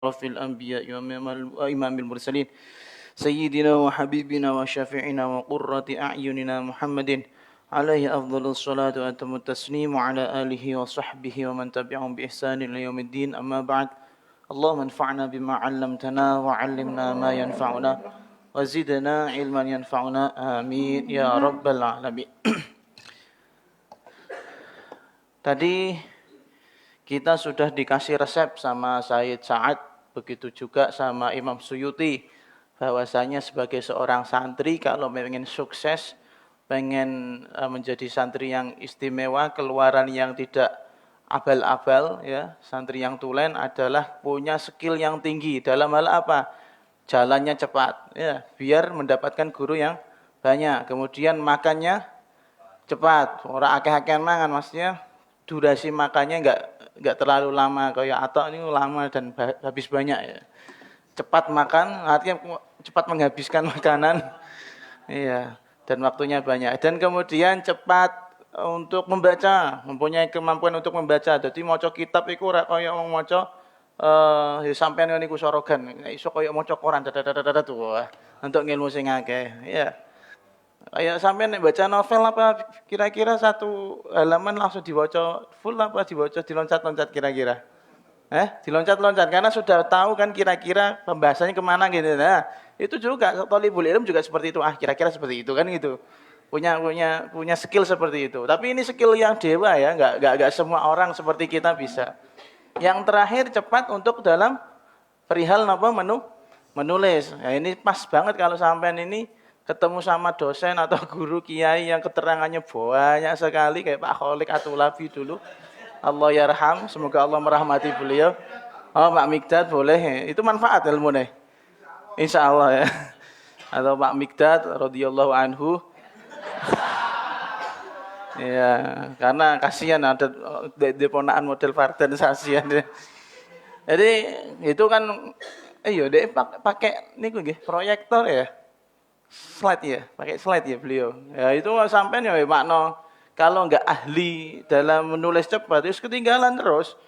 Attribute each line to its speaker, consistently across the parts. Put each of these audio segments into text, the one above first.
Speaker 1: أشرف الأنبياء وإمام المرسلين سيدنا وحبيبنا وشفيعنا وقرة أعيننا محمد عليه أفضل الصلاة وأتم التسليم وعلى آله وصحبه ومن تبعهم بإحسان إلى يوم الدين. أما بعد، اللهم انفعنا بما علمتنا وعلمنا ما ينفعنا وزدنا علما ينفعنا آمين يا رب العالمين. Tadi kita sudah dikasih resep sama Said Sa'ad, begitu juga sama Imam Suyuti, bahwasanya sebagai seorang santri kalau pengen sukses, pengen menjadi santri yang istimewa, keluaran yang tidak abal-abal, ya, santri yang tulen adalah punya skill yang tinggi dalam hal apa? Jalannya cepat, ya, biar mendapatkan guru yang banyak. Kemudian makannya cepat, orang akeh-akehan mangan, maksudnya durasi makannya enggak terlalu lama, kayak atau ini lama dan habis banyak, ya. Cepat makan artinya cepat menghabiskan makanan, iya, dan waktunya banyak. Dan kemudian cepat untuk membaca, mempunyai kemampuan untuk membaca. Jadi maca kitab iku ora kaya wong maca ya sampean niku sorogan, iso kaya maca koran dadadadad tuh untuk ngilmu sing akeh, ya. Kayak sampean nek baca novel apa kira-kira satu halaman langsung dibaca full apa dibaca diloncat-loncat kira-kira? Diloncat-loncat karena sudah tahu kan kira-kira pembahasannya kemana gitu. Nah, itu juga thalibul ilm juga seperti itu. Kira-kira seperti itu kan gitu. Punya skill seperti itu. Tapi ini skill yang dewa ya, enggak semua orang seperti kita bisa. Yang terakhir cepat untuk dalam perihal menulis. Ya, ini pas banget kalau sampean ini ketemu sama dosen atau guru kiai yang keterangannya banyak sekali kayak Pak Kholik Atulabi dulu. Allah yarham, semoga Allah merahmati beliau. Oh, Pak Mikdad boleh. Itu manfaat ilmu nih. Insya Allah, ya. Atau Pak Mikdad radhiyallahu anhu. Ya, karena kasihan ada deponaan model Fardan kasihan. Jadi itu kan dia pakai niku nggih proyektor ya. Slide ya, pakai slide ya beliau. Ya itu sampean ya makna kalau enggak ahli dalam menulis cepat itu ketinggalan terus.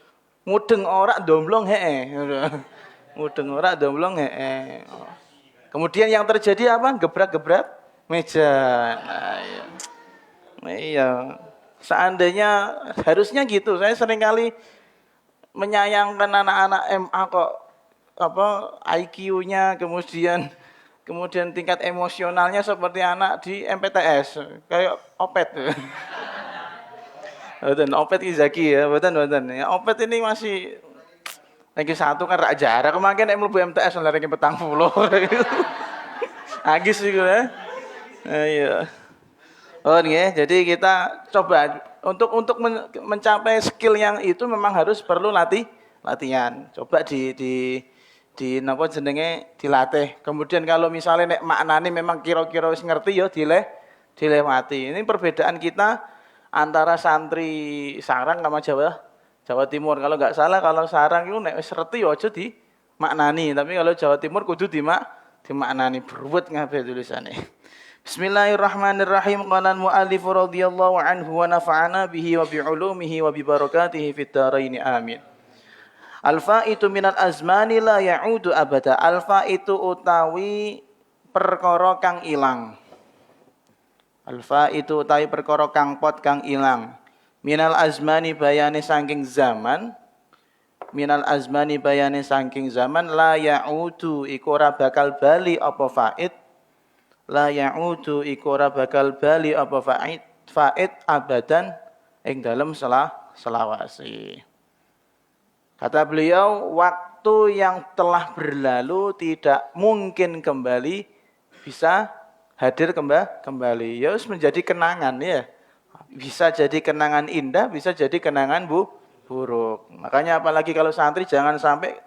Speaker 1: Mudeng ora domblong hee. Mudeng ora domblong hee. Kemudian yang terjadi apa? Gebrak-gebrak meja. Nah, iya. Iya. Seandainya harusnya gitu. Saya seringkali menyayangkan anak-anak MA kok IQ-nya kemudian tingkat emosionalnya seperti anak di MPTS, kayak Opet. Betul, Opet iki Zaki ya, betul. Ya, Opet ini masih lagi satu kan rak jarak, kemarin mlebu MTS lari ke 40. Agis iku ya. Iya. Oh nggih, jadi kita coba untuk mencapai skill yang itu memang harus perlu latihan. Coba di napa jenenge dilatih. Kemudian kalau misalnya nek maknane memang kira-kira wis ngerti ya dilewati. Ini perbedaan kita antara santri Sarang sama Jawa Timur. Kalau enggak salah kalau Sarang itu nek wis ngerti ya aja dimaknani, tapi kalau Jawa Timur kudu dimaknani. Beruwet ngabe tulisane. Bismillahirrahmanirrahim. Qala al-mu'allif radhiyallahu anhu wa nafa'ana bihi wa bi ulumihi wa bi barakatihi fid dharain amin. Alfa itu minal azmani la ya'udu abada. Alfa itu utawi perkara kang ilang. Alfa itu utawi perkara kang pot kang ilang. Minal azmani bayane saking zaman. Minal azmani bayane saking zaman la ya'udu iku ora bakal bali apa faid. La ya'udu iku ora bakal bali apa faid abadan ing dalem selawase. Kata beliau, waktu yang telah berlalu tidak mungkin kembali bisa hadir kembali. Ya harus menjadi kenangan ya. Bisa jadi kenangan indah, bisa jadi kenangan buruk. Makanya apalagi kalau santri jangan sampai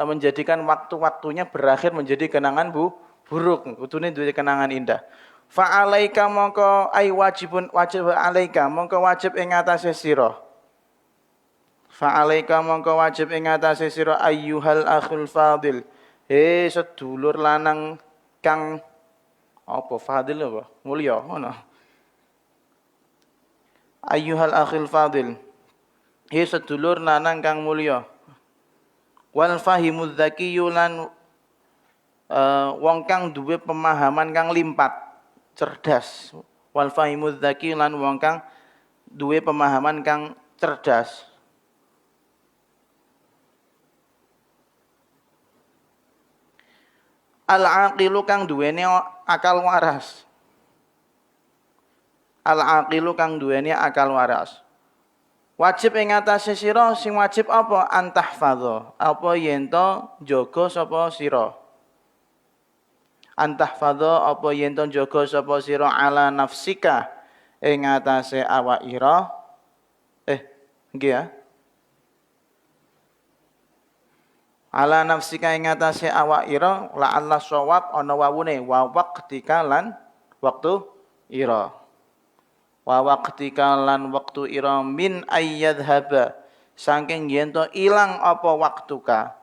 Speaker 1: menjadikan waktu-waktunya berakhir menjadi kenangan buruk. Kudune duwe kenangan indah. Fa'alaika mongko ai wajib alaika mongko wajib ing atase sira. Fa'alaika mongko wajib ing atase sira ayyuhal akhul fadil. Sedulur lanang kang apa fadil apa? Mulya ngono. Ayyuhal akhul fadil. Sedulur lanang kang mulya. Wal fahimudz zakiyyu lan wong kang duwe pemahaman kang limpat, cerdas. Wal fahimudz zakiyyu lan wong kang duwe pemahaman kang cerdas. Al-aqilu kang duweni akal waras. Al-aqilu kang duweni akal waras. Wajib ing atase sira sing wajib apa antahfadho, apa yen to jaga sapa sira. Antahfadho apa yen to jaga sapa sira ala nafsika ing atase awak ira. Nggih ya. Ala nafsika ing atase awak ira la Allah shawab ana wawune wa waqtika lan waktu ira. Wa waqtika lan waktu ira min ayyadhaba saking yen to ilang apa waktuka.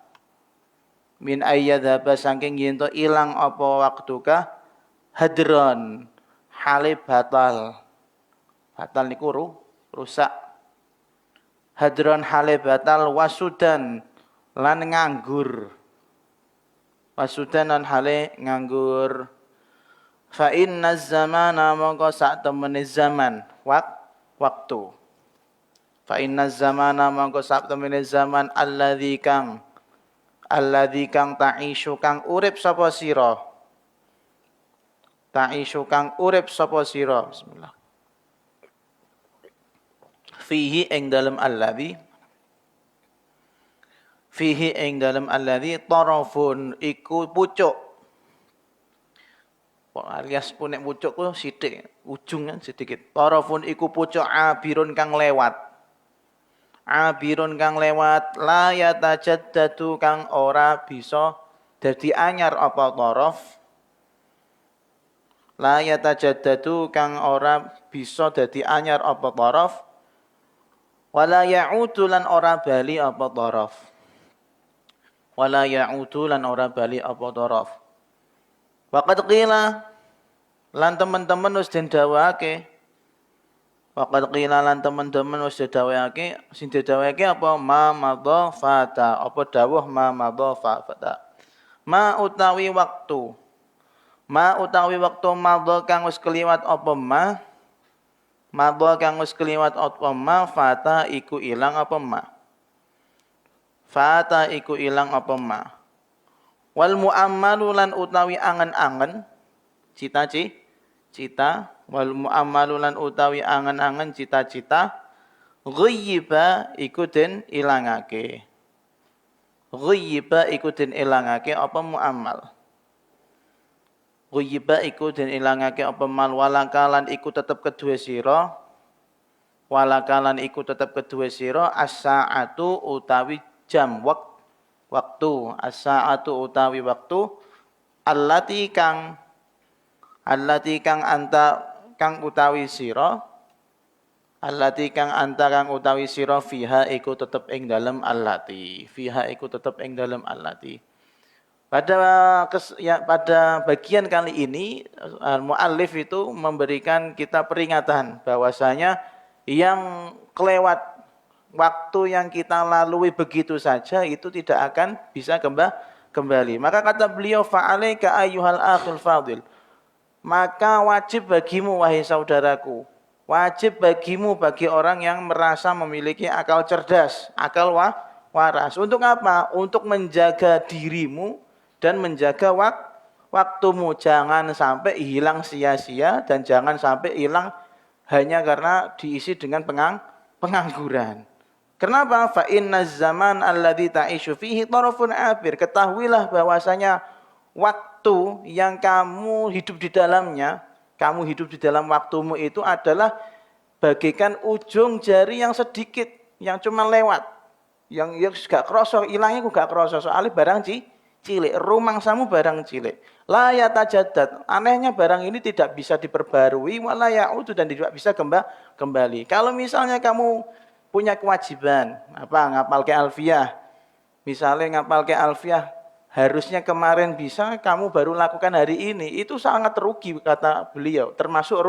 Speaker 1: Min ayyadhaba saking yen to ilang apa waktuka hadron hale batal. Batal niku rusak. Hadron hale batal wasudan lan nganggur. Wasudan lan hale nganggur. Fa inna zamana mongko sak temene zaman waktu. Fa inna zamana mongko sak temene zaman alladzi kang ta'ishu kang urip sapa sira. Ta'ishu kang urip sapa sira. Bismillah. Fihi ing dalem alladzi fihi ing dalem alladzi tarafun iku pucuk. Alias punek pucuk ku sithik, ujung kan sedikit. Tarafun iku pucuk abirun kang lewat. Abirun kang lewat la yatajaddadu kang ora bisa dadi anyar apa taraf. La yatajaddadu kang ora bisa dadi anyar apa taraf. Wala ya'udu lan ora bali apa taraf. Wala ya'udu lan ora bali apa taraf. Waqad qila lan teman-teman wis den dawuhake. Waqad qila lan teman-teman wis didhawuhake, sing didhawuhake apa ma madha fata, apa dawuh ma madha fata. Ma utawi waktu. Ma utawi waktu madha kang wis kliwat apa ma. Madha kang wis kliwat apa ma fata iku ilang apa ma. Fata iku ilang apa ma. Wal muammalu lan utawi angen-angen cita-cita wal muammalu lan utawi angen-angen cita-cita ghayyiba iku den ilangake. Ghayyiba iku den ilangake apa muammal. Ghayyiba iku den ilangake apa mal walakalan iku tetep kedue sira. Walakalan iku tetep kedue sira as-saatu utawi jam waktu as-saatu utawi waktu allati kang utawi sira allati kang utawi sira fiha iku tetep ing dalem allati fiha iku tetep ing dalem allati. Pada bagian kali ini muallif itu memberikan kita peringatan bahwasanya yang kelewat waktu yang kita lalui begitu saja itu tidak akan bisa kembali. Maka kata beliau fa'alaika ayyuhal akhul fadil. Maka wajib bagimu wahai saudaraku. Wajib bagimu bagi orang yang merasa memiliki akal cerdas, akal waras. Untuk apa? Untuk menjaga dirimu dan menjaga waktumu. Jangan sampai hilang sia-sia dan jangan sampai hilang hanya karena diisi dengan pengangguran. Kenapa? Fa inna zaman alladzi ta'ishu fihi tarafun abir. Ketahuilah bahwasanya waktu yang kamu hidup di dalamnya, kamu hidup di dalam waktumu itu adalah bagaikan ujung jari yang sedikit, yang cuma lewat. Yang gak kroso, ilangnya gak kroso. Soalnya barang cilik, rumangsamu barang cilik. La yatajaddad. Anehnya barang ini tidak bisa diperbarui, wala ya'udu dan tidak bisa kembali. Kalau misalnya kamu punya kewajiban, ngapal ke alfiyah. Misalnya ngapal ke alfiyah, harusnya kemarin bisa, kamu baru lakukan hari ini. Itu sangat rugi kata beliau, termasuk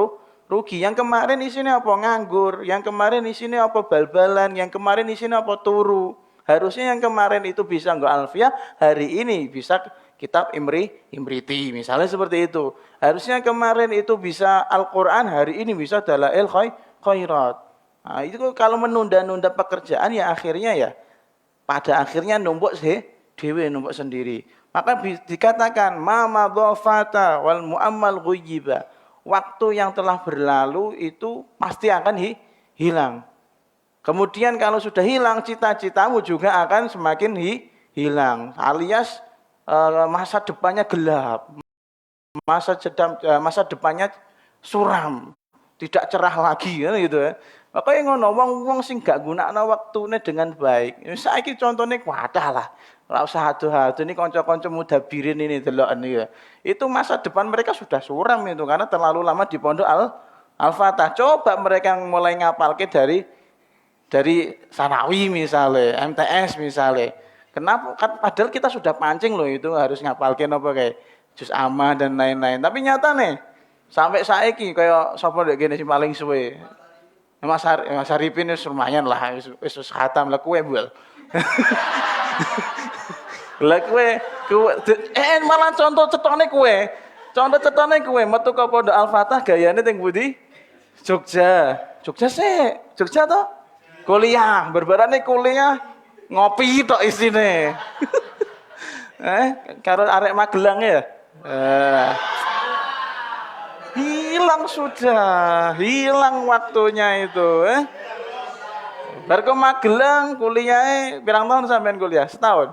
Speaker 1: rugi. Yang kemarin di sini apa nganggur, yang kemarin di sini apa bal-balan, yang kemarin di sini apa turu. Harusnya yang kemarin itu bisa nggak alfiah, hari ini bisa kitab Imriti, misalnya seperti itu. Harusnya kemarin itu bisa Al-Quran, hari ini bisa Dalail Khairat. Nah, itu kalau menunda-nunda pekerjaan ya akhirnya ya pada akhirnya numpuk dewe numpuk sendiri. Maka dikatakan ma madhafata wal muammal ghuyyiba. Waktu yang telah berlalu itu pasti akan hilang. Kemudian kalau sudah hilang cita-citamu juga akan semakin hilang. Alias masa depannya gelap. Masa depannya suram. Tidak cerah lagi kan gitu ya. Makanya ngono wong-wong sing gak gunakno waktune dengan baik. Saiki contohnya wadah lah. Ora usah adu-adu ini kanca-kanca mudabirin ini delok ini ya. Itu masa depan mereka sudah suram itu karena terlalu lama di pondok Al-Fatah. Coba mereka yang mulai ngapalke dari Sanawi misalnya, MTS misalnya. Kenapa? Kan padahal kita sudah pancing loh itu harus ngapalke apa kayak juz amma dan lain-lain. Tapi nyata nih sampai saiki kayak sapa ndek kene sing paling suwe. Mas Arifin wis lumayan lah, wis khatam lah kowe bul. Lah kowe malah contoh cetone kowe. Contoh cetone kowe metu ke Pondok Al-Fatah gayane teng pundi? Jogja. Jogja sih. Jogja toh? Kuliah, berbarane kuliah ngopi tok isine. Karo arek Magelang ya. Hilang sudah, hilang waktunya itu. Baru ke Magelang kuliah, pirang tahun sampean kuliah? Setahun.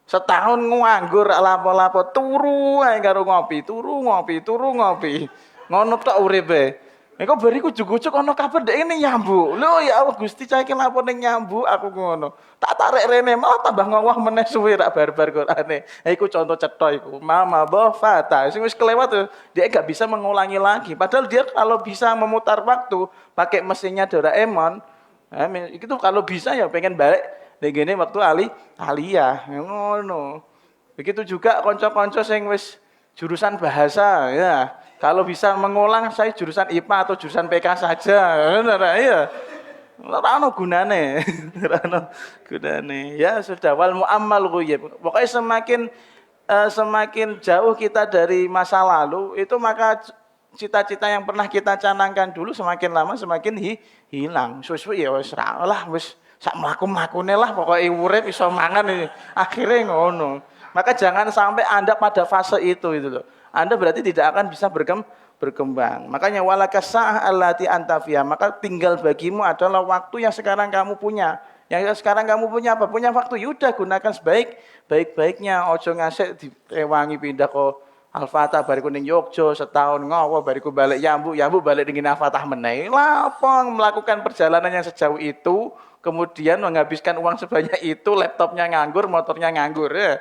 Speaker 1: Setahun nganggur lapo-lapo turu ae karo ngopi, turu ngopi. Ngono tok uripe. Engko bariku ujug-ujug ana kabar ndek ini nyambuk. Lho ya Allah Gusti cah iki lapo ning nyambuk aku ngono. Tak tarik rene malah tambah ngowah meneh suwe rak barbar Qur'ane. Iku contoh cetha iku. Mama dhafata. Sing wis kelewat tuh dia enggak bisa mengulangi lagi. Padahal dia kalau bisa memutar waktu pakai mesinnya Doraemon, itu kalau bisa ya pengen balik ngene waktu aliyah ngono. Begitu juga kanca-kanca sing wis jurusan bahasa ya. Kalau bisa mengulang saya jurusan IPA atau jurusan PK saja. Iya. Ora ono gunane. Ya sudah wal muammal ghaib. Pokoknya semakin jauh kita dari masa lalu itu maka cita-cita yang pernah kita canangkan dulu semakin lama semakin hilang. Suwe-suwe ya wis ra lah wis sak mlaku-mlakune lah pokoke urip iso mangan ini. Akhirnya ngono. Maka jangan sampai Anda pada fase itu loh. Anda berarti tidak akan bisa berkembang. Makanya walakas sa'ah allati anta fiha, maka tinggal bagimu adalah waktu yang sekarang kamu punya. Yang sekarang kamu punya apa? Punya waktu. Yaudah gunakan baik-baiknya. Ojo ngasih direwangi pindah ke Al-Fatah bariku ning Yogya setahun ngowo bariku balik Yambu balik ning Al-Fatah meneh. Lapang melakukan perjalanan yang sejauh itu, kemudian menghabiskan uang sebanyak itu, laptopnya nganggur, motornya nganggur ya.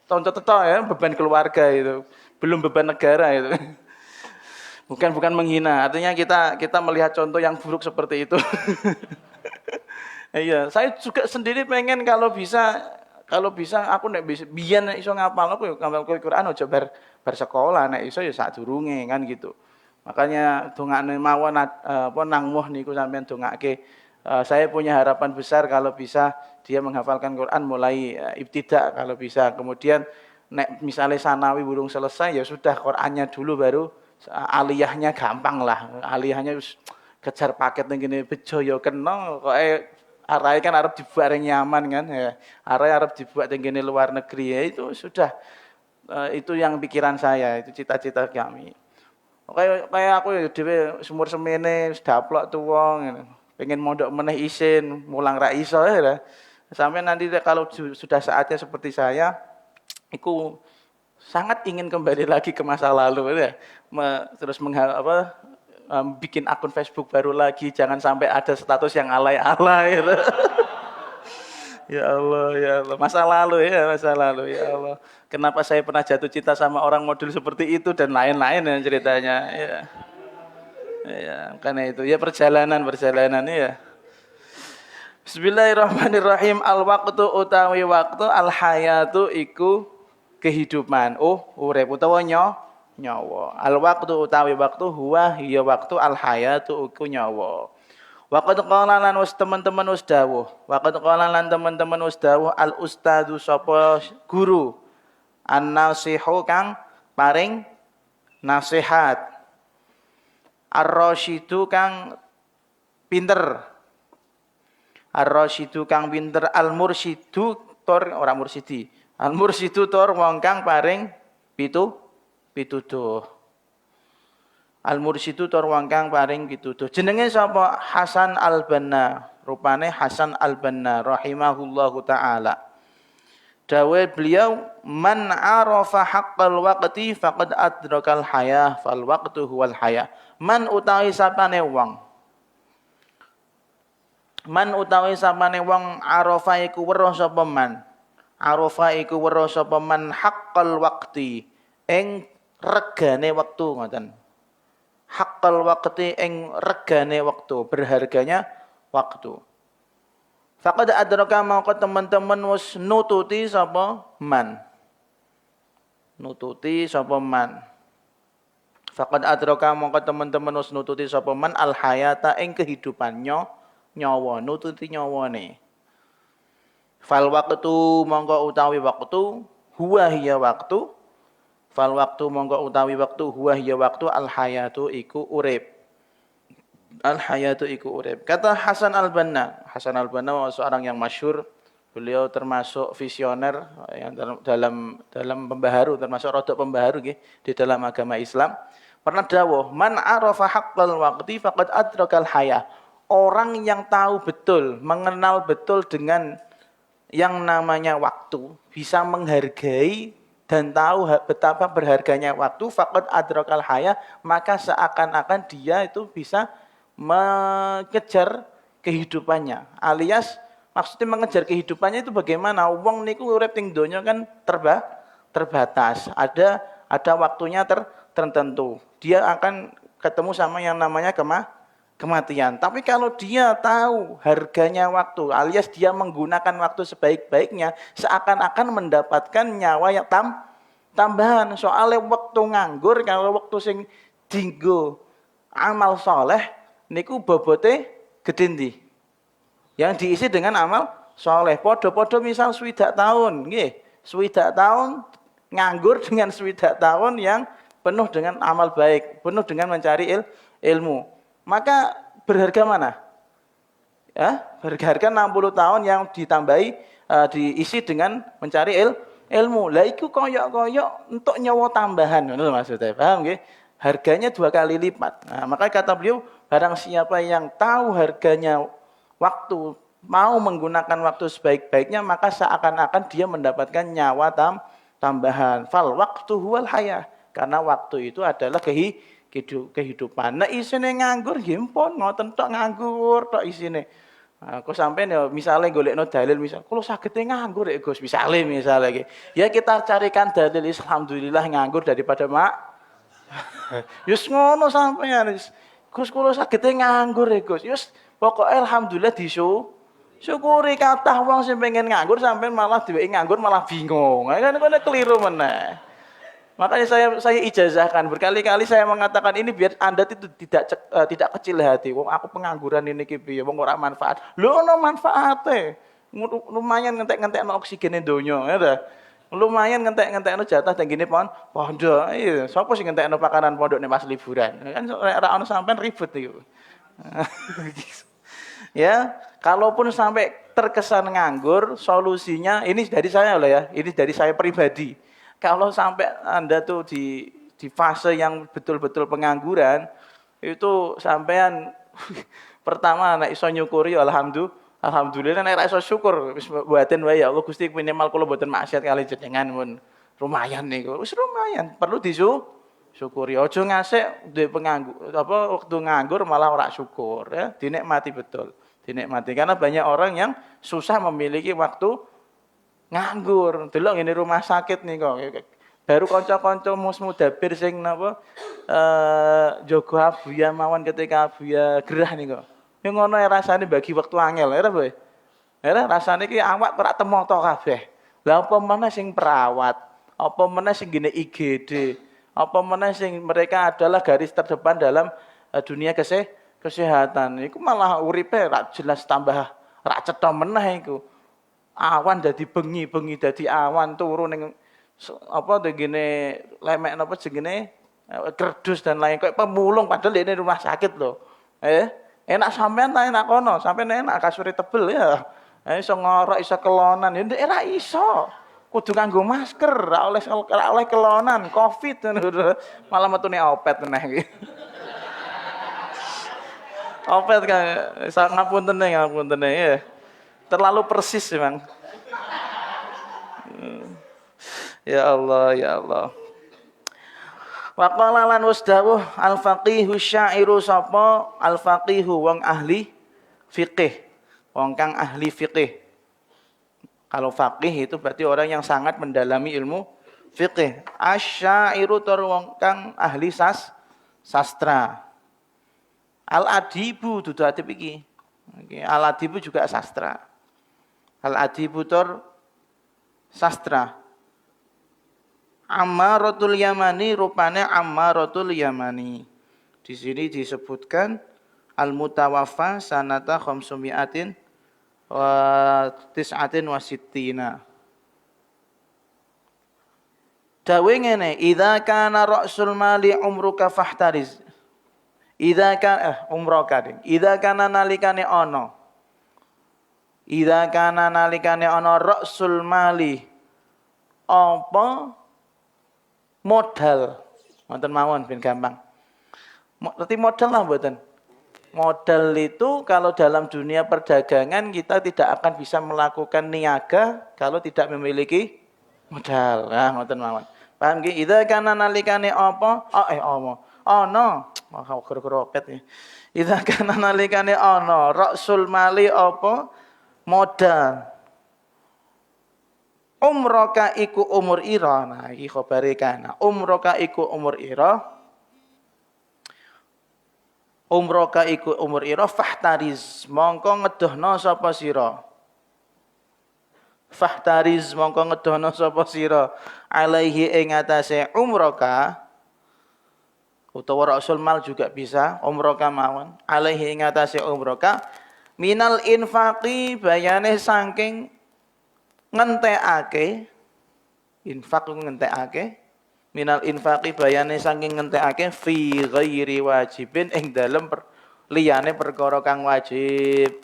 Speaker 1: Contoh ya beban keluarga itu, belum beban negara itu. Bukan menghina, artinya kita melihat contoh yang buruk seperti itu. Iya, saya juga sendiri pengen kalau bisa aku nek biyen nek iso ngapal aku ngapal Quran aja bar sekolah nek iso ya sadurunge kan gitu. Makanya dongane mawon nang muh niku sampean dongake. Saya punya harapan besar kalau bisa dia menghafalkan Quran mulai ibtidak kalau bisa. Kemudian nek misalnya sanawi burung selesai ya sudah Qurannya dulu baru aliyahnya gampang lah. Aliyahnya kejar paket ning kene bejo ya kena kok arahe kan arep dibuat nyaman kan ya. Arahe arep dibuat ning kene luar negeri ya itu sudah itu yang pikiran saya, itu cita-cita kami. Kayak aku ya dhewe sumur semene wis daplok tuwa ngene. Pengen mondok meneh isin, mulang ra iso ya. Sampai nanti kalau sudah saatnya seperti saya, aku sangat ingin kembali lagi ke masa lalu ya. Terus bikin akun Facebook baru lagi, jangan sampai ada status yang alay-alay. Ya Allah, masa lalu ya Allah. Kenapa saya pernah jatuh cinta sama orang model seperti itu dan lain-lain ya ceritanya. Ya, karena itu ya perjalanan ya. Bismillahirrahmanirrahim. Al-waqtu utawi waktu, al-hayatu iku kehidupan. Urip utawa nyawa. Al-waqtu utawi waktu huwa hiya waktu, al-hayatu iku nyawa. Wa qad qala lan wis teman-teman wis dawuh. Wa qad qala lan teman-teman wis dawuh al ustadu sapa guru. An-nasihu kang paring nasihat. Ar-rasyidu kang pinter. Ar-rasyidu kang pinter, al-mursyidu tor ora mursidi. Al-mursyidu tor wong kang paring pituduh. Al-mursyidu tor wong kang paring pituduh. Jenenge sapa? Hasan Al-Banna. Rupane Hasan Al-Banna rahimahullahu taala. Dawe beliau, man arafa haqqal waqti faqad adrakal hayah fal waqtu huwal hayah. Man utawi sapane wong. Man utawi sapane wong arafa iku weruh sapa man. Arafa iku weruh sapa man haqqal waqti ing regane wektu ngoten. Haqqal waqti ing regane wektu, berharganya waktu. Faqad adraka mongko teman-teman wis nututi sapa man. Nututi sapa man. Faqad adraka mongko teman-teman wis nututi sapa man al hayata ing kehidupannya nyawa, nututi nyawane. Fal waqtu mongko utawi waktu, huwa hiya waktu. Fal waktu mongko utawi waktu, huwa hiya waktu al hayatu iku urip. Al hayatu iku urip. Kata Hasan Al-Banna. Hasan Al-Banna seorang yang masyhur. Beliau termasuk visioner yang dalam pembaharu, termasuk rodok pembaharu nggih di dalam agama Islam. Pernah dawuh, man arafa haqqal waqti faqad adrakal hayah. Orang yang tahu betul, mengenal betul dengan yang namanya waktu, bisa menghargai dan tahu betapa berharganya waktu, faqad adrakal hayah, maka seakan-akan dia itu bisa mengejar kehidupannya. Alias maksudnya mengejar kehidupannya itu bagaimana? Wong niku urip ning donya kan terbatas. Ada waktunya tertentu. Dia akan ketemu sama yang namanya kematian. Tapi kalau dia tahu harganya waktu, alias dia menggunakan waktu sebaik-baiknya, seakan-akan mendapatkan nyawa yang tambahan. Soalnya waktu nganggur, kalau waktu sing dinggo amal soleh, niku bobote gede ndi. Yang diisi dengan amal soleh. Podo-podo misal swidak tahun, nggih. Swidak tahun nganggur dengan swidak tahun yang penuh dengan amal baik, penuh dengan mencari ilmu. Maka berharga mana? Ya, berharga 60 tahun yang ditambahi diisi dengan mencari ilmu. Lah iku koyok-koyok untuk nyawa tambahan, ngono maksudnya. Paham nggih? Harganya 2 kali lipat. Nah, makanya kata beliau, barang siapa yang tahu harganya waktu, mau menggunakan waktu sebaik-baiknya, maka seakan-akan dia mendapatkan nyawa tambahan. Fal waktu huwal hayah. Karena waktu itu adalah kehidupan. Nah isine nganggur, himpun, ngoten tok nganggur tok isine. Aku sampean ya misale golekno dalil misal, kalau sagete nganggur ya Gus, misale iki. Ya kita carikan dalil alhamdulillah nganggur daripada Yus ngono sampean. Gus kula sagete nganggur ya Gus. Yus pokoke alhamdulillah syukuri kathah wong sing pengen nganggur sampean malah diweki nganggur malah bingung. Kan keliru meneh. Makanya saya ijazahkan berkali-kali saya mengatakan ini biar Anda itu tidak kecil hati. Wong aku pengangguran ini ki piye? Wong ora manfaat. Lho ono manfaate. Lumayan ngentek-ngentekno oksigen donya, ya ta. Lumayan ngentek-ngentekno jatah teng gene pondok. Iya, sapa sing ngentekno pakanan pondok nek pas liburan? Kan ora ono sampean ribet iki. Ya, kalaupun sampai terkesan nganggur, solusinya ini dari saya loh ya. Ini dari saya pribadi. Kalau sampai Anda tuh di fase yang betul-betul pengangguran, itu sampean pertama nek iso nyukuri alhamdulillah nek iso syukur wis mboten wae ya Allah Gusti minimal kula mboten maksiat kali jenengan pun lumayan niku. Wis lumayan, perlu disyukuri. Aja ngasih duwe waktu nganggur malah ora syukur ya, dinikmati betul. Dinikmati karena banyak orang yang susah memiliki waktu nganggur. Delok ngene rumah sakit nih kok. Baru kanca-kanca musmudabir sing napa jaga abuya mawon ketika abuya gerah nih kok. Ya ngono rasane bagi waktu angel ya Boy. Ya rasane ki awak ora temoto kabeh. Lah apa meneh sing perawat, apa meneh sing gene IGD, apa meneh sing mereka adalah garis terdepan dalam dunia kesehatan. Iku malah uripe ra jelas tambah ra cetha meneh iku. Awan dadi bengi, bengi dadi awan turu ning apa gini lemek napa jenenge kerdus dan lain kayak pemulung padahal ini rumah sakit loh. Enak sampean ta enak kono, sampean enak kasure tebel ya. Iso ngorok, iso kelonan, ya ndek ra iso. Kudu nganggo masker, ra oleh kelonan, Covid malah metune opet meneh iki. Opet kan ngapunten ya. Terlalu persis memang. Ya Allah, ya Allah. Wa qala lan wasdawuh al-faqihu syairu sapa al-faqihu wong ahli fikih. Wong kang ahli fikih. Kalau faqih itu berarti orang yang sangat mendalami ilmu fikih. Asyairu tur wong kang ahli sastra. Al-adibu dudu adib iki. Al-adibu juga sastra. Al-adibu tur sastra. Ammaratul Yamani rupane Ammaratul Yamani. Di sini disebutkan al-mutawaffa sanata khamsumi'atin wa tis'atin wa sittina. Dawe ngene, idza kana ra'sul mali umruka fahtariz. Idza kana umraka ding. Idza kana nalikane ana. Idza kana nalikane ana ra'sul mali apa modal. Wonten mawon ben gampang. Berarti modal lah mboten. Modal itu kalau dalam dunia perdagangan kita tidak akan bisa melakukan niaga kalau tidak memiliki modal. Nah, ngoten mawon. Paham nggih? Idza kana nalikane apa? Ana. Wah, kira-kira opet ya. Idza kana nalikane ana ra'sul mali apa? Modal. Umroka iku umur ira. Nah, iki khabare kana. Umroka iku umur ira. Umroka iku umur ira fahtariz mongko ngedohno sapa sira. Fahtariz mongko ngedohno sapa sira alaihi ing atase umroka utawa rasul mal juga bisa umroka mawon alaihi ing atase umroka minal infaqi bayane saking ngentekake infaq ngentekake minal infaqi bayane saking ngentekake fi ghairi wajibin ing dalem liyane perkara kang wajib.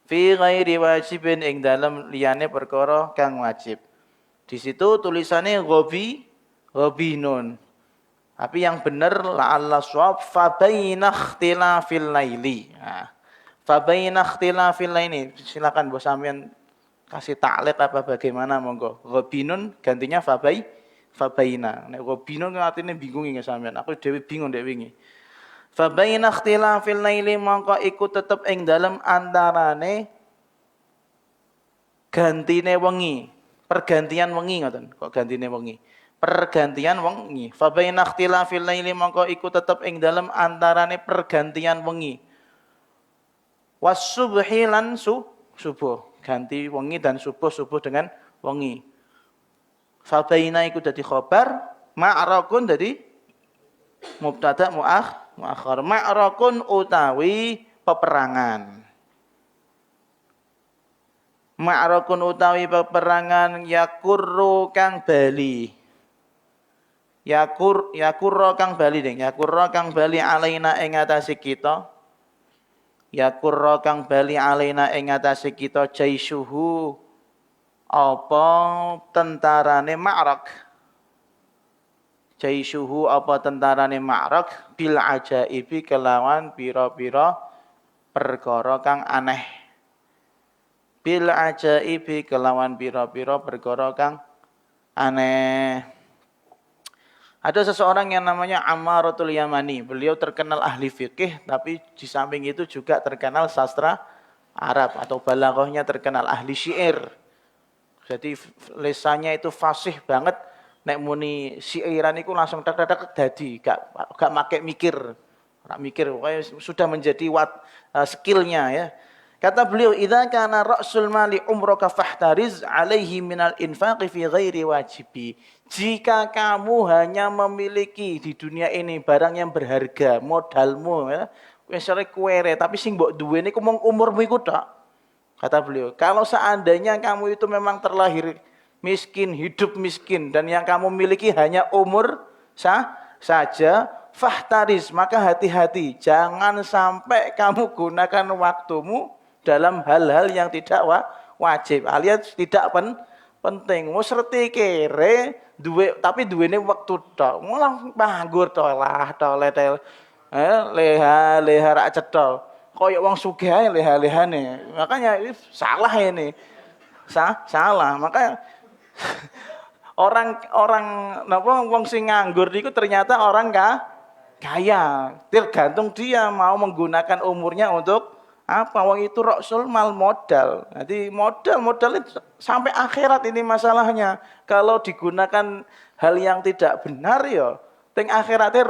Speaker 1: Fi ghairi wajibin ing dalem liyane perkara kang wajib. Di situ tulisannya ghabinun. Tapi yang benar la'alla shawab fa baina ikhtilafil laili. Nah, fa baina ikhtilafil laili. Silakan bos sampean kasih taklek apa bagaimana monggo. Ghabinun gantinya fabaina. Nek ghabinun artine bingung nggih sampean. Aku dhewe bingung ndek wingi. Fabaina ikhtilafil laili mongko iku tetep ing dalem antarane gantine wengi. Pergantian wengi ngoten. Kok gantine wengi? Pergantian wengi. Fabaina ikhtilafil laili mongko iku tetep ing dalem antarane pergantian wengi. Was-subhi lan subuh. Ganti wengi dan subuh dengan wengi. Fabaina iku dadi khobar, ma'rakun dadi mubtada muakhar. Ma'rakun utawi peperangan. Ma'rakun utawi peperangan yakurru kang bali. Yakurra kang bali ding. Yakurra kang bali alaina ing atase kita. Yakurra kang bali alaina ing atase kita jaisuhu apa tentarane Ma'rak. Jaisuhu apa tentarane Ma'rak bil ajaibi kelawan pira-pira perkara kang aneh. Bil ajaibi kelawan pira-pira perkara kang aneh. Ada seseorang yang namanya Ammaratul Yamani. Beliau terkenal ahli fikih, tapi di samping itu juga terkenal sastra Arab atau balaghahnya terkenal ahli syair. Jadi lesannya itu fasih banget. Nek muni syairan itu langsung tak dadi, gak make mikir. Ora mikir, sudah menjadi skillnya ya. Kata beliau, "Idza kana ra'sul mali umraka fahtariz 'alaihi minal infaqi fi ghairi wajibi." Jika kamu hanya memiliki di dunia ini barang yang berharga, modalmu ya, Misalnya kuere, tapi sing mbok duwe niku mung umurmu iku tok. Kata beliau, kalau seandainya kamu itu memang terlahir miskin, hidup miskin, dan yang kamu miliki hanya umur saja, fahtaris, maka hati-hati. Jangan sampai kamu gunakan waktumu dalam hal-hal yang tidak wajib, alias tidak penting. Wis reti kere, duwe, tapi duwene waktu tok. Mulang nganggur to lah, to letel. Leha rak cetha. Koyok wong sugih ae leha-lehane. Makanya ini salah ini. Salah. Maka orang napa wong sing nganggur niku ternyata orang kaya. Tergantung dia mau menggunakan umurnya untuk apa. Wong itu rasul mal modal. Jadi modal itu sampai akhirat ini masalahnya. Kalau digunakan hal yang tidak benar ya, teng akhiratnya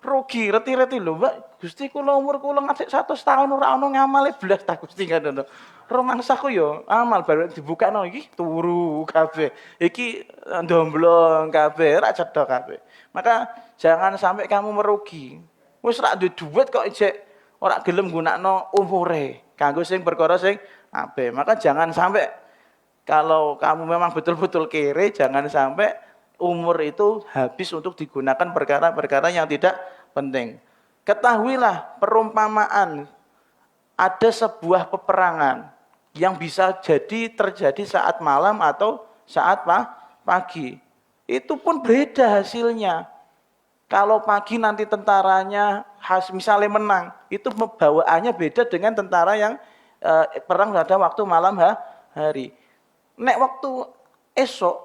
Speaker 1: rugi, reti-reti lho, Mbak. Gusti kula umur kula ngasih 100 tahun ora ono ngamale blas ta Gusti ngono. Romangsaku yo amal baru dibukakno iki turu kabeh. Iki ndomblong kabeh, ora cetha kabeh. Maka jangan sampai kamu merugi. Wis rak duwe duit kok ijek ora gelem gunakno umure kanggo sing perkara sing apik. Maka jangan sampai kalau kamu memang betul-betul kere, jangan sampai umur itu habis untuk digunakan perkara-perkara yang tidak penting. Ketahuilah perumpamaan ada sebuah peperangan yang bisa terjadi saat malam atau saat pagi. Itu pun beda hasilnya. Kalau pagi nanti tentaranya misalnya menang, itu bawaannya beda dengan tentara yang perang pada waktu malam hari. Nek waktu esok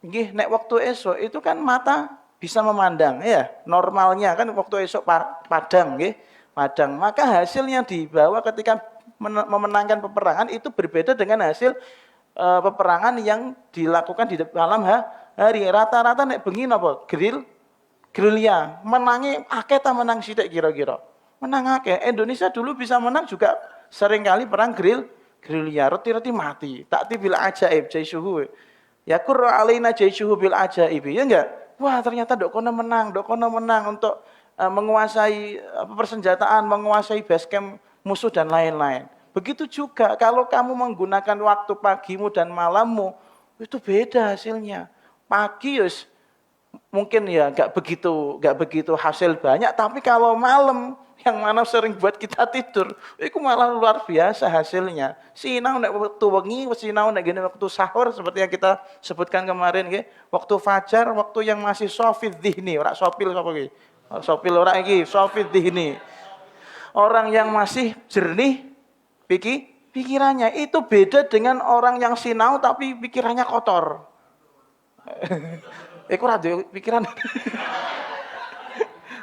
Speaker 1: nek waktu esok itu kan mata bisa memandang ya. Normalnya kan waktu esok padang nggih, padang. Maka hasil yang dibawa ketika memenangkan peperangan itu berbeda dengan hasil peperangan yang dilakukan di malam hari. Rata-rata nek bengi napa? Gerilya. Menangi akeh ta menang sithik kira-kira. Menang akeh. Indonesia dulu bisa menang juga seringkali perang gerilya. Reti-reti mati. Takti bil ajaib jaisuhu. Ya qurra alaina jaisuhu bil ajaib. Ya enggak? Wah, ternyata dok kono menang untuk menguasai persenjataan, menguasai base camp musuh dan lain-lain. Begitu juga kalau kamu menggunakan waktu pagimu dan malammu, itu beda hasilnya. Pagi yus mungkin ya enggak begitu hasil banyak, tapi kalau malam yang mana sering buat kita tidur, itu malah luar biasa hasilnya. Sinau nek waktu wengi, sinau nek gini waktu sahur seperti yang kita sebutkan kemarin nggih, waktu fajar, waktu yang masih sofid dhihni, ora sopil sapa iki? Sopil ora iki, sofid dhihni. Orang yang masih jernih pikirannya itu beda dengan orang yang sinau tapi pikirannya kotor. Iku ora duwe pikiran.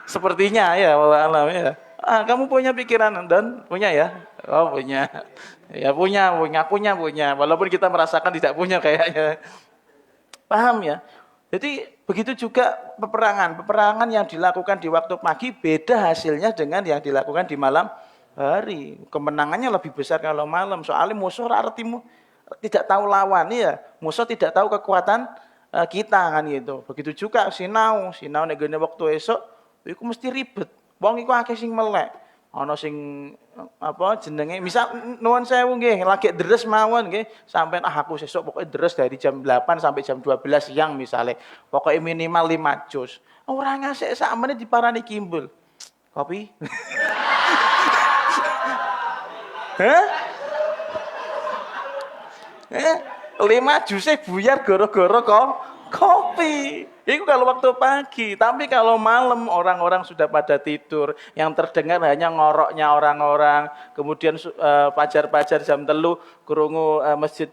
Speaker 1: Sepertinya ya, wallah alam ya. Kamu punya pikiran dan punya ya? Oh punya. Ya punya. Walaupun kita merasakan tidak punya kayaknya. Paham ya? Jadi begitu juga peperangan yang dilakukan di waktu pagi beda hasilnya dengan yang dilakukan di malam hari. Kemenangannya lebih besar kalau malam. Soalnya musuh artimu tidak tahu lawan ya. Musuh tidak tahu kekuatan kita kan gitu. Begitu juga sinau nek gene waktu esok iku mesti ribet. Wong iku akeh sing melek. Ana sing jenenge misal nuwun sewu nggih, lagi deres mawon nggih, sampean aku sesuk pokoke deres dari jam 8 sampai jam 12 siang misale. Pokoke minimal 5 juz. Ora ngasih sak menit diparani kimbul. Kopi. Hah? 5 juznya buyar gara-gara kopi. Itu kalau waktu pagi. Tapi kalau malam orang-orang sudah pada tidur. Yang terdengar hanya ngoroknya orang-orang. Kemudian pajar-pajar jam 3 krungu masjid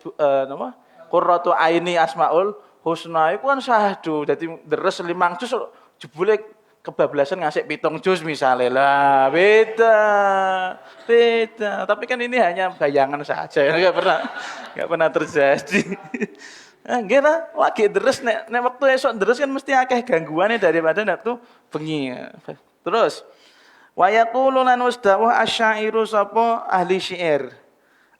Speaker 1: Qurratu Aini Asmaul Husna. Itu kan syahdu. Jadi deres 5 juz jebule kebablasan ngasih 7 juz misalnya lah. Beda. Tapi kan ini hanya bayangan saja. Enggak pernah terjadi. Nggih ta, lagi deres nek waktu esok deres kan mesti akeh gangguane daripada waktu bengi. Terus wa yaqulu lan wasdawah asyairu sapa ahli syair.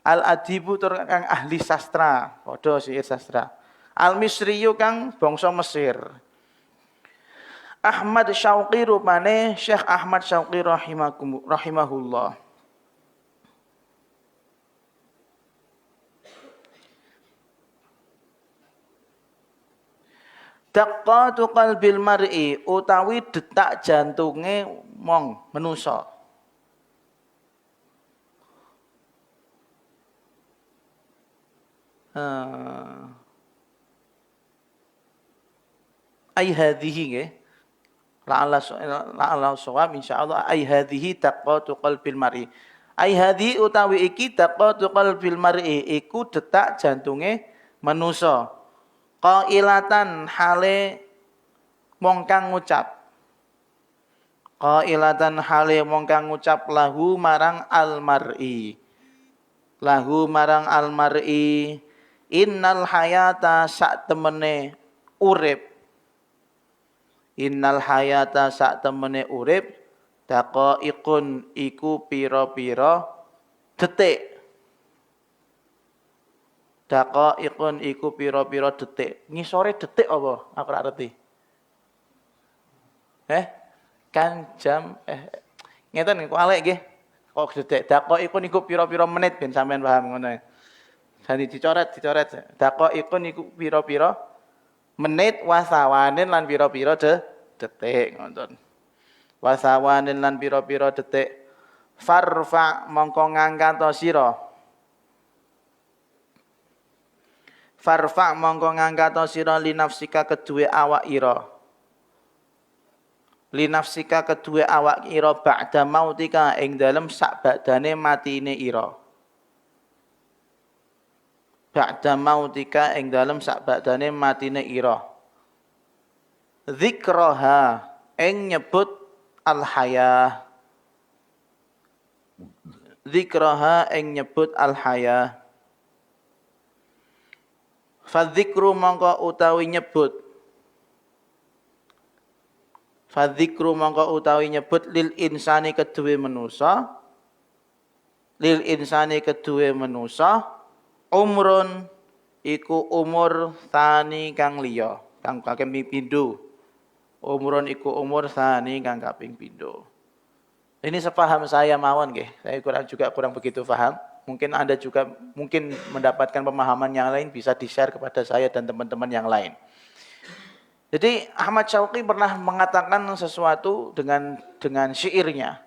Speaker 1: Al adibu tur kang ahli sastra, padha syair sastra. Al misriyu kang bangsa Mesir. Ahmad Syauqi rupane Syekh Ahmad Syauqi rahimahullah. Daqqatu qalbil mar'i utawi detak jantunge wong manusa. Ai hadhihi nggih. La'alla shawab insyaallah ai hadhihi daqqatu qalbil mar'i. Ai hadhihi utawi iki daqqatu qalbil mar'i iku detak jantunge manusa. Qailatan hale wong kang ngucap. Qailatan hale wong kang ngucap lahu marang al mar'i. Lahu marang al mar'i innal hayata sak temene urip. Innal hayata sak temene urip daqaiqun iku pira-pira detik. Daqaiqun iku pira-pira detik. Ngisore detik apa? Aku ora ngerti. Kan jam ngeten kualek nggih. Kok detik. Daqaiqun iku pira-pira menit ben sampean paham ngono. Jadi dicoret. Daqaiqun iku pira-pira menit wasawanin lan pira-pira detik ngoten. Wasawanin lan pira-pira detik. Farfa mongko ngangkat sira. Farfa mongko ngangkat sira linafsika kedue awak ira. Linafsika kedue awak ira ba'da mautika ing dalem sak badane matine ira. Ba'da mautika ing dalem sak badane matine ira. Dzikraha ing nyebut al-hayah. Dzikraha ing nyebut al-hayah. Fadzikru mongko utawi nyebut. Fadzikru mongko utawi nyebut lil insani kedue manusa. Lil insani kedue manusa umrun iku umur tani kang liya, kang kaping pindho. Umrun iku umur tani kang kaping pindho. Ini sepaham saya mawon nggih. Saya kurang begitu paham. Mungkin Anda juga mendapatkan pemahaman yang lain, bisa di-share kepada saya dan teman-teman yang lain. Jadi Ahmad Syauqi pernah mengatakan sesuatu dengan syairnya.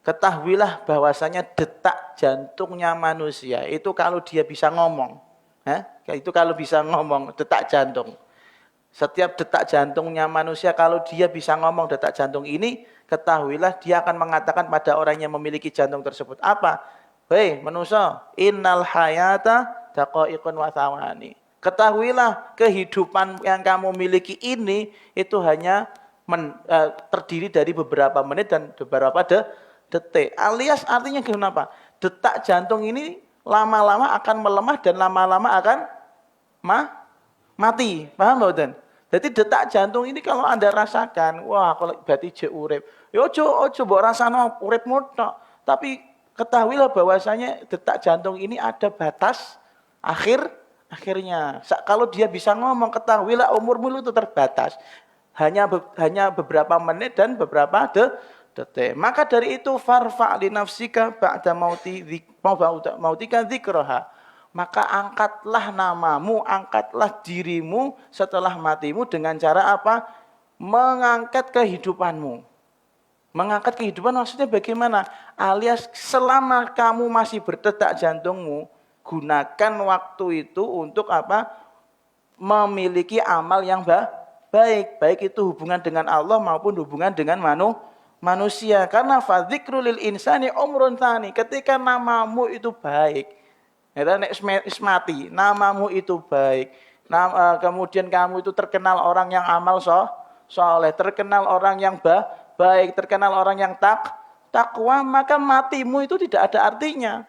Speaker 1: Ketahuilah bahwasanya detak jantungnya manusia itu kalau dia bisa ngomong. Itu kalau bisa ngomong, detak jantung. Setiap detak jantungnya manusia kalau dia bisa ngomong detak jantung ini, ketahuilah dia akan mengatakan pada orang yang memiliki jantung tersebut. Apa? Hei manusia, innal hayata daqaiqun wa thawani. Ketahuilah kehidupan yang kamu miliki ini itu hanya terdiri dari beberapa menit dan beberapa detik. Alias artinya kenapa? Detak jantung ini lama-lama akan melemah dan lama-lama akan mati. Paham mboten? Jadi detak jantung ini kalau Anda rasakan, wah kalau berarti je urip. Ya ojo mbok rasano uripmu tok. Tapi ketahuilah bahwasanya detak jantung ini ada batas akhirnya. Kalau dia bisa ngomong, ketahuilah umurmu itu terbatas. Hanya beberapa menit dan beberapa detik. Maka dari itu farfa li nafsika ba'da mautika dzikraha. Maka angkatlah namamu, angkatlah dirimu setelah matimu dengan cara apa? Mengangkat kehidupanmu. Mengangkat kehidupan maksudnya bagaimana? Alias selama kamu masih berdetak jantungmu, gunakan waktu itu untuk apa? Memiliki amal yang baik. Baik itu hubungan dengan Allah maupun hubungan dengan manusia. Karena fadzikru lil insani umrun tsani. Ketika namamu itu baik. Ya, nek mati, namamu itu baik. Kemudian kamu itu terkenal orang yang amal soleh, terkenal orang yang baik, terkenal orang yang takwa, maka matimu itu tidak ada artinya.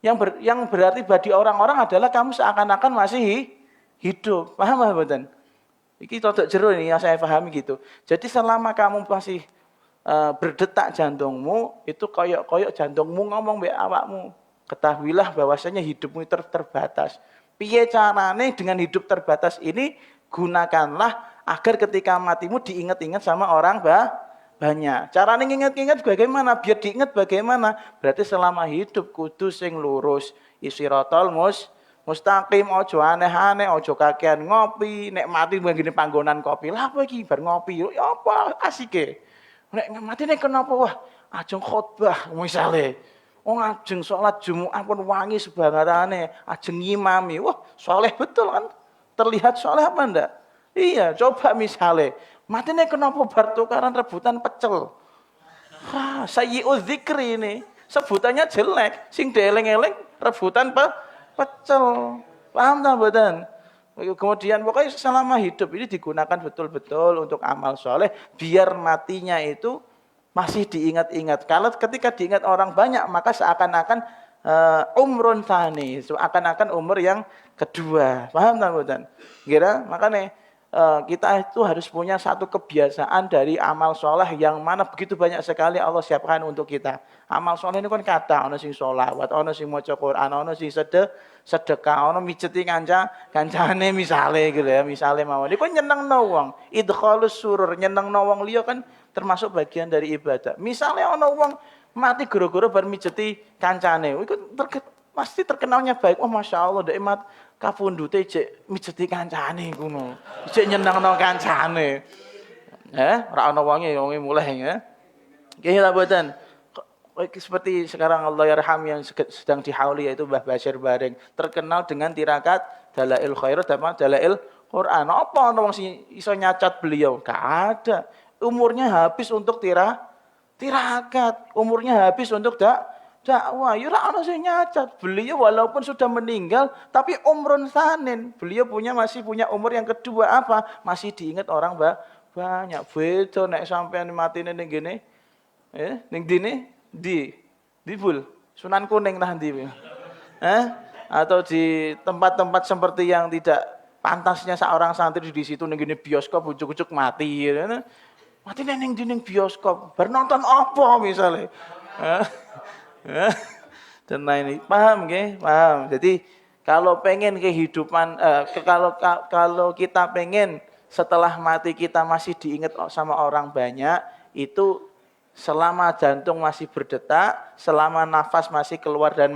Speaker 1: Yang berarti bagi orang-orang adalah kamu seakan-akan masih hidup. Paham betul? Iki cocok jero ini yang saya pahami gitu. Jadi selama kamu masih berdetak jantungmu, itu koyok jantungmu ngomong be awakmu. Ketahuilah bahwasanya hidupmu terbatas. Piye carane dengan hidup terbatas ini? Gunakanlah agar ketika matimu diingat-ingat sama orang banyak. Caranya nginget-inget bagaimana? Biar diingat bagaimana? Berarti selama hidup kudu sing lurus. Isirotol mustaqim, ojo aneh-aneh, ojo kakean ngopi. Nek mati begini panggonan kopi. Lah apa iki bar ngopi? Ya apa asike? Nek mati nek kenapa? Wah, ajeng khotbah misale. Wong ajeng salat Jumat pun wangi sebangarane, ajeng ngimami. Wah, soleh betul kan? Terlihat soleh apa enggak? Iya, coba misale. Matine kenapa bar tukaran rebutan pecel? Sayyi'udz dzikri ini. Sebutannya jelek, sing dieling-eling rebutan pecel. Paham tak mboten? Kemudian pokoknya selama hidup ini digunakan betul-betul untuk amal soleh, biar matinya itu masih diingat-ingat. Kalau ketika diingat orang banyak, maka seakan-akan umrun tsani, seakan-akan umur yang kedua. Paham tak mboten? Kira makanya kita itu harus punya satu kebiasaan dari amal soleh yang mana begitu banyak sekali Allah siapkan untuk kita. Amal soleh ini kan kata, ono sing sholawat, ono sing maca Quran, ono sing sedekah, ono mijeti kancane misale gitu ya, misale mawon. Iku nyenengno wong, idkhalus surur, nyenengno wong liya kan termasuk bagian dari ibadah. Misalnya ono wong mati gara-gara bar mijeti kancane, iku pasti terkenalnya baik. Oh masya Allah, dek mat kapundute cek mijeti kancane ngono. Cek nyenengno kancane. Ora ana wonge mulai ya. Nggih ta mboten? Seperti sekarang Allah yarham yang sedang dihauli yaitu Mbah Basyir Bareng, terkenal dengan tirakat Dalail Khairat dan Dalail Quran. Apa ana wong sing iso nyacat beliau? Gak ada. Umurnya habis untuk tirakat, umurnya habis untuk dakwah. Ya ora ana sing nyacat. Beliau walaupun sudah meninggal tapi umrun tsanin. Beliau masih punya umur yang kedua apa? Masih diingat orang banyak. Beda nek sampean matine ning gene. Ning dine di Bul, Sunan Kuning lah ndi. Atau di tempat-tempat seperti yang tidak pantasnya seorang santri di situ ning gene bioskop ujuk-ujuk mati. Mati ning dinding bioskop, bar nonton apa misalnya. Dan ini paham nggih? Paham. Jadi kalau pengen kehidupan kalau kita pengen setelah mati kita masih diingat sama orang banyak, itu selama jantung masih berdetak, selama nafas masih keluar dan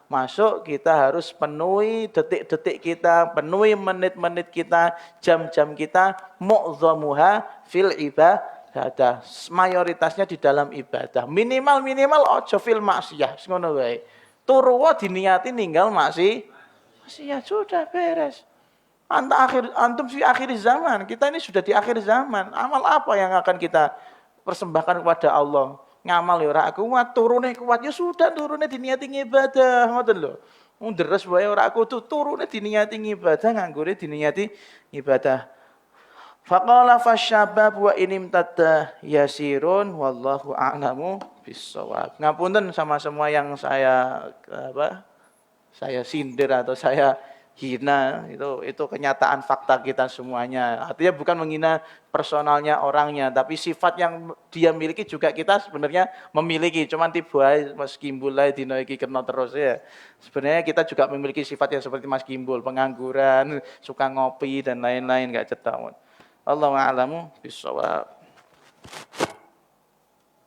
Speaker 1: masuk, kita harus penuhi detik-detik kita, penuhi menit-menit kita, jam-jam kita, mu'dhamuha fil ibadah. Mayoritasnya di dalam ibadah. Minimal ojo fil maksiyah, ngono wae. Turu diniati ninggal maksiyah sudah beres. Antum di akhir zaman. Kita ini sudah di akhir zaman. Amal apa yang akan kita persembahkan kepada Allah? Ngamal ya ora kuat, turune kuat ya sudah, turune diniati ibadah, ngoten lho. Wong deres wae ora kudu turune diniati ibadah, nganggure diniati ibadah. Faqala fasyabab wa inim tata yasirun wallahu a'lamu bissawab. Ngapunten sama semua yang saya sindir atau saya hina, itu kenyataan fakta kita semuanya. Artinya bukan menghina personalnya orangnya, tapi sifat yang dia miliki juga kita sebenarnya memiliki. Cuman tiba Mas Gimbul lah dino iki kena terus ya. Sebenarnya kita juga memiliki sifat yang seperti Mas Gimbul, pengangguran, suka ngopi dan lain-lain, enggak cedak. Allahu a'lamu bissawab.